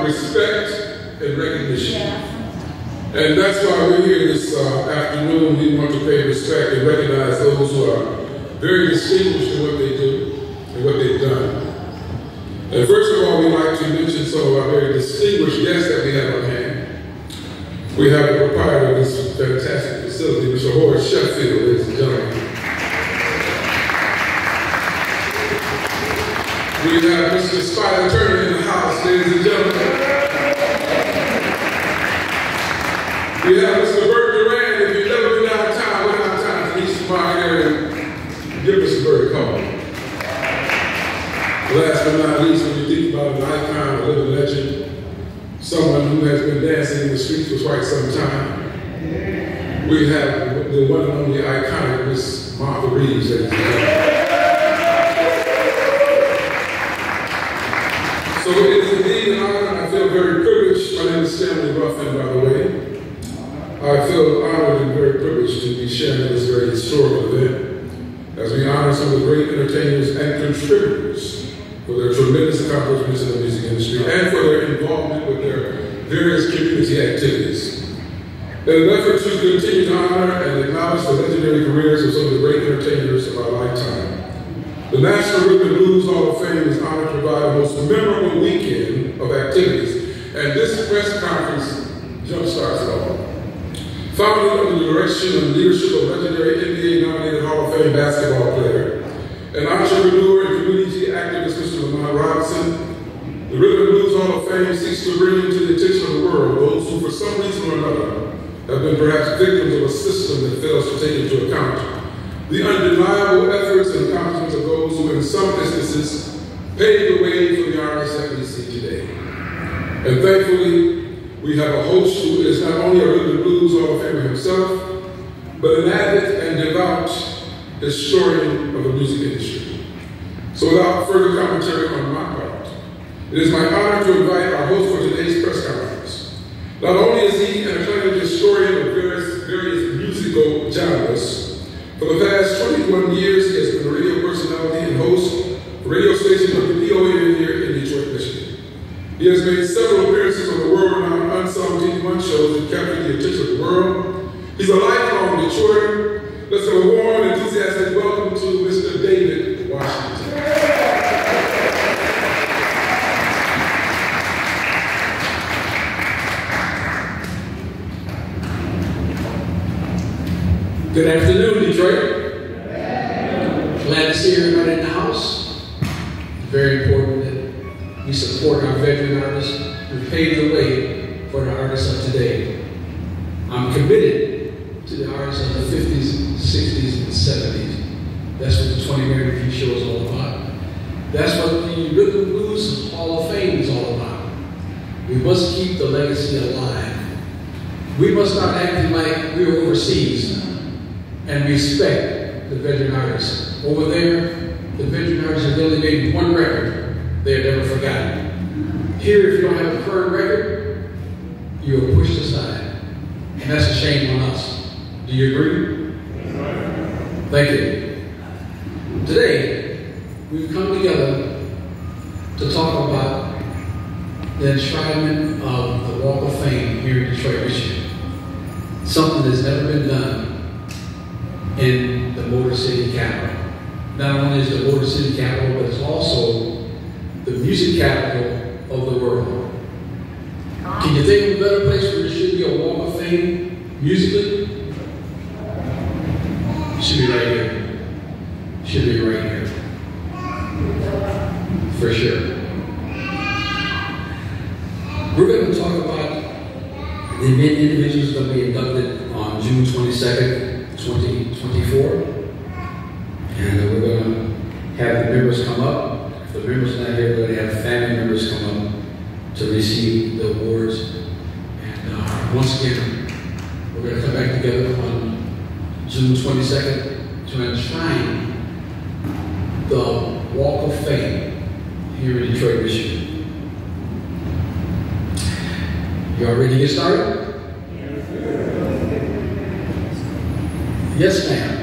respect and recognition. And that's why we're here this afternoon. We want to pay respect and recognize those who are very distinguished in what they do and what they've done. And first of all, we'd like to mention some of our very distinguished guests that we have on hand. We have the proprietor of this fantastic facility, Mr. Horace Sheffield, ladies and gentlemen. We have Mr. Spider Turner in the house, ladies and gentlemen. We have Mr. Bert Duran. If you've never been downtown, went downtown to the Eastern Market area, give Mr. Bert a call. Last but not least, when you think about an icon, a living legend, someone who has been dancing in the streets for quite some time, we have the one and only iconic Miss Martha Reeves, ladies and gentlemen. So it is indeed an honor, and I feel very privileged. My name is Stanley Ruffin, by the way. I feel honored and very privileged to be sharing this very historical event as we honor some of the great entertainers and contributors for their tremendous accomplishments in the music industry and for their involvement with their various community activities. In an effort to continue to honor and acknowledge the legendary careers of some of the great entertainers of our lifetime, the National Rhythm and Blues Hall of Fame is honored to provide the most memorable weekend of activities, and this press conference jumpstarts it all. Founded under the direction and leadership of legendary NBA-nominated Hall of Fame basketball player, an entrepreneur and community activist, Mr. Lamont Robinson, the Rhythm and Blues Hall of Fame seeks to bring to the attention of the world those who, for some reason or another, have been perhaps victims of a system that fails to take into account the undeniable efforts and accomplishments of those who, in some instances, paved the way for the artists that we see today. And thankfully, we have a host who is not only a Rhythm and Blues Hall of Famer himself, but an avid and devout historian of the music industry. So without further commentary on my part, it is my honor to invite our host for today's press conference. Not only is he an acclaimed historian of various musical genres, for the past 21 years he has been a radio personality and host for radio station WPON here in Detroit, Michigan. He has made several appearances on the world-renowned unsung TV1 shows that captured the attention of the world. He's a lifelong Detroiter. Let's have a warm and enthusiastic welcome to Mr. David Washington. Good afternoon, Detroit. Glad to see everybody in the house. Very important that we support our veteran artists who paved the way for the artists of today. I'm committed to the artists of the 50s, 60s, and 70s. That's what the 20 Mary Review show is all about. That's what the Rhythm and Blues Hall of Fame is all about. We must keep the legacy alive. We must start acting like we're overseas and respect the veteran artists. Over there, the veteran artists have only made one record. They're never forgotten. Here, if you don't have a current record, you are pushed aside. And that's a shame on us. Do you agree? Thank you. Today, we've come together to talk about the enshrinement of the Walk of Fame here in Detroit, Michigan. Something that's never been done in the Motor City capital. Not only is the Motor City capital, but it's also the music capital of the world. Can you think of a better place where there should be a Walk of Fame musically? It should be right here. It should be right here. For sure. We're going to talk about the individuals that will be inducted on June 22nd, 2024. And we're going to have the members come up. If the members are not here, we're going to have family members come up to receive the awards. And once again, we're going to come back together on June 22nd to enshrine the Walk of Fame here in Detroit, Michigan. You all ready to get started? Yes, ma'am.